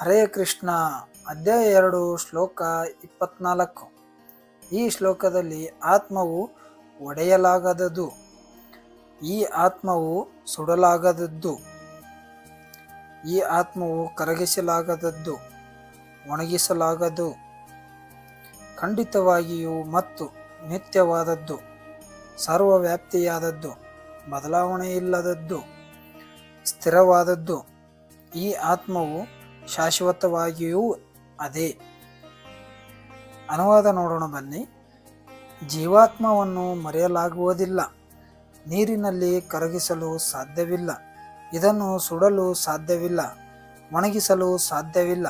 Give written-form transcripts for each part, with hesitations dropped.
ಹರೇ ಕೃಷ್ಣ. ಅಧ್ಯಾಯ 2 ಶ್ಲೋಕ 24. ಈ ಶ್ಲೋಕದಲ್ಲಿ ಆತ್ಮವು ಒಡೆಯಲಾಗದದು, ಈ ಆತ್ಮವು ಸುಡಲಾಗದದ್ದು, ಈ ಆತ್ಮವು ಕರಗಿಸಲಾಗದದ್ದು, ಒಣಗಿಸಲಾಗದು, ಖಂಡಿತವಾಗಿಯೂ ಮತ್ತು ನಿತ್ಯವಾದದ್ದು, ಸರ್ವವ್ಯಾಪ್ತಿಯಾದದ್ದು, ಬದಲಾವಣೆಯಿಲ್ಲದದ್ದು, ಸ್ಥಿರವಾದದ್ದು. ಈ ಆತ್ಮವು ಶಾಶ್ವತವಾಗಿಯೂ ಅದೇ. ಅನುವಾದ ನೋಡೋಣ ಬನ್ನಿ. ಜೀವಾತ್ಮವನ್ನು ಮರೆಯಲಾಗುವುದಿಲ್ಲ, ನೀರಿನಲ್ಲಿ ಕರಗಿಸಲು ಸಾಧ್ಯವಿಲ್ಲ, ಇದನ್ನು ಸುಡಲು ಸಾಧ್ಯವಿಲ್ಲ, ಒಣಗಿಸಲು ಸಾಧ್ಯವಿಲ್ಲ.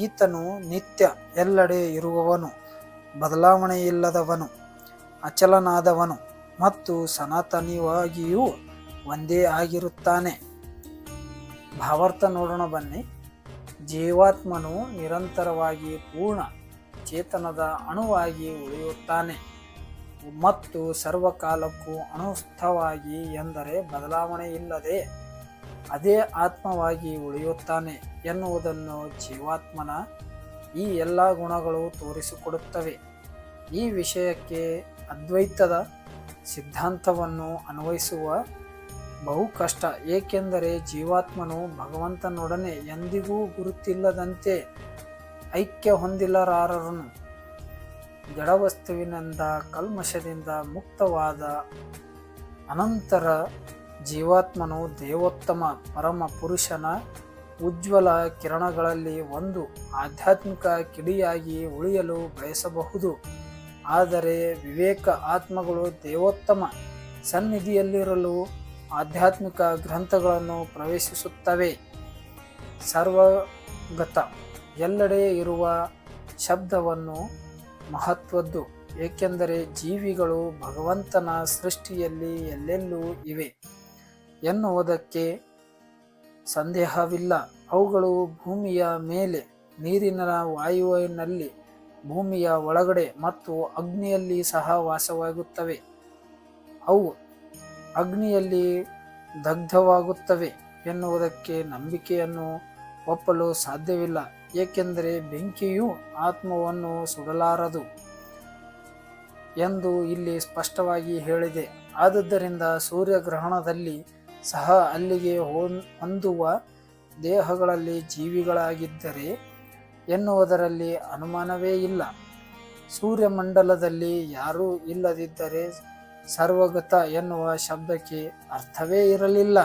ಈತನು ನಿತ್ಯ, ಎಲ್ಲೆಡೆ ಇರುವವನು, ಬದಲಾವಣೆಯಿಲ್ಲದವನು, ಅಚಲನಾದವನು ಮತ್ತು ಸನಾತನಿಯಾಗಿಯೂ ಒಂದೇ ಆಗಿರುತ್ತಾನೆ. ಭಾವಾರ್ಥ ನೋಡೋಣ ಬನ್ನಿ. ಜೀವಾತ್ಮನು ನಿರಂತರವಾಗಿ ಪೂರ್ಣ ಚೇತನದ ಅಣುವಾಗಿ ಉಳಿಯುತ್ತಾನೆ ಮತ್ತು ಸರ್ವಕಾಲಕ್ಕೂ ಅಣುಸ್ಥವಾಗಿ, ಎಂದರೆ ಬದಲಾವಣೆಯಿಲ್ಲದೆ ಅದೇ ಆತ್ಮವಾಗಿ ಉಳಿಯುತ್ತಾನೆ ಎನ್ನುವುದನ್ನು ಜೀವಾತ್ಮನ ಈ ಎಲ್ಲ ಗುಣಗಳು ತೋರಿಸಿಕೊಡುತ್ತವೆ. ಈ ವಿಷಯಕ್ಕೆ ಅದ್ವೈತದ ಸಿದ್ಧಾಂತವನ್ನು ಅನ್ವಯಿಸುವ ಬಹು ಕಷ್ಟ, ಏಕೆಂದರೆ ಜೀವಾತ್ಮನು ಭಗವಂತನೊಡನೆ ಎಂದಿಗೂ ಗುರುತಿಲ್ಲದಂತೆ ಐಕ್ಯ ಹೊಂದಿಲ್ಲರಾರನು. ಜಡವಸ್ತುವಿನಿಂದ ಕಲ್ಮಶದಿಂದ ಮುಕ್ತವಾದ ಅನಂತರ ಜೀವಾತ್ಮನು ದೇವೋತ್ತಮ ಪರಮ ಪುರುಷನ ಉಜ್ವಲ ಕಿರಣಗಳಲ್ಲಿ ಒಂದು ಆಧ್ಯಾತ್ಮಿಕ ಕಿಡಿಯಾಗಿ ಉಳಿಯಲು ಬಯಸಬಹುದು. ಆದರೆ ವಿವೇಕ ಆತ್ಮಗಳು ದೇವೋತ್ತಮ ಸನ್ನಿಧಿಯಲ್ಲಿರಲು ಆಧ್ಯಾತ್ಮಿಕ ಗ್ರಂಥಗಳನ್ನು ಪ್ರವೇಶಿಸುತ್ತವೆ. ಸರ್ವಗತ, ಎಲ್ಲೆಡೆ ಇರುವ ಶಬ್ದವನ್ನು ಮಹತ್ವದ್ದು, ಏಕೆಂದರೆ ಜೀವಿಗಳು ಭಗವಂತನ ಸೃಷ್ಟಿಯಲ್ಲಿ ಎಲ್ಲೆಲ್ಲೂ ಇವೆ ಎನ್ನುವುದಕ್ಕೆ ಸಂದೇಹವಿಲ್ಲ. ಅವುಗಳು ಭೂಮಿಯ ಮೇಲೆ, ನೀರಿನ ವಾಯುವಿನಲ್ಲಿ, ಭೂಮಿಯ ಒಳಗಡೆ ಮತ್ತು ಅಗ್ನಿಯಲ್ಲಿ ಸಹ ವಾಸವಾಗುತ್ತವೆ. ಅವು ಅಗ್ನಿಯಲ್ಲಿ ದಗ್ಧವಾಗುತ್ತವೆ ಎನ್ನುವುದಕ್ಕೆ ನಂಬಿಕೆಯನ್ನು ಒಪ್ಪಲು ಸಾಧ್ಯವಿಲ್ಲ, ಏಕೆಂದರೆ ಬೆಂಕಿಯು ಆತ್ಮವನ್ನು ಸುಡಲಾರದು ಎಂದು ಇಲ್ಲಿ ಸ್ಪಷ್ಟವಾಗಿ ಹೇಳಿದೆ. ಆದುದರಿಂದ ಸೂರ್ಯಗ್ರಹಣದಲ್ಲಿ ಸಹ ಅಲ್ಲಿಗೆ ಹೊಂದುವ ದೇಹಗಳಲ್ಲಿ ಜೀವಿಗಳಾಗಿದ್ದರೆ ಎನ್ನುವುದರಲ್ಲಿ ಅನುಮಾನವೇ ಇಲ್ಲ. ಸೂರ್ಯಮಂಡಲದಲ್ಲಿ ಯಾರೂ ಇಲ್ಲದಿದ್ದರೆ ಸರ್ವಗತ ಎನ್ನುವ ಶಬ್ದಕ್ಕೆ ಅರ್ಥವೇ ಇರಲಿಲ್ಲ.